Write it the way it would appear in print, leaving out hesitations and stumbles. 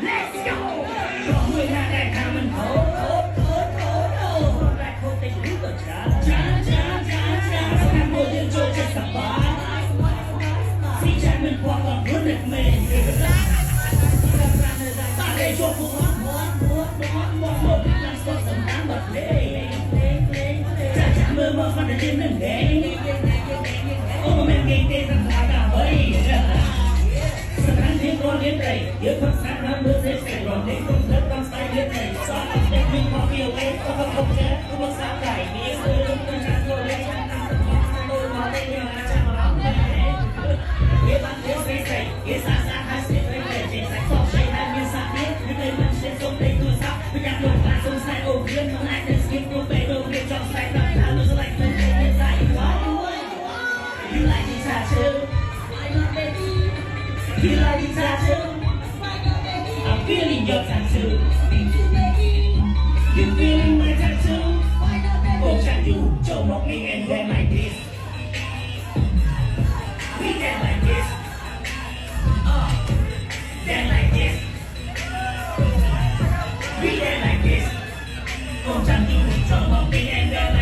Let's go รอมือหน้าได้ทางมันโถแรกโคตรติดหูตัวช้าทำโมเดลโจจะสบายสีใจมันพอกับรุ่นเด็กเมย์ตาได้ชวบหัวนั่งสดสำนักบัดเล่จะมือมาฟันจะจิ้มนั่นเองโอ้แม่งเก่งเต้นทั้งขาดาเฮ้ยสถานที่ตัวเลี้ยงไก่เยอะทั้งสารน้ำเลือดเส้นไก่รอนเด็กต้องเลือดต้องใส่เลือดไก่ซอสเด็กมีความเกี่ยวเองก็ต้องคบแฉก็ต้องสาไก่มีเสื้อลุกต้องชาตัวเล็กช่างทำสมองตัวมาเล่นยังไงจะมารับแม่เยอะบ้านเยอะใส่ใส่เยอะสาหาเสียเลยเจ็บใส่ซอกใช้ได้มีสาเหตุไม่ได้มันเสียทรงในตัวซับไม่อยากลงมาสงสัยโอ้เรื่องมันน่าจะสกิปตัวไปโดนเรียกจองใส่ตาตาลูกสไลด์มันเป็นใจว้าว You like the tattoo You like the tattoo I'm feeling your tattoo You feeling my tattoo Oh can you show me and then like this We dance like this Dance like this We dance like this Oh can you show me and then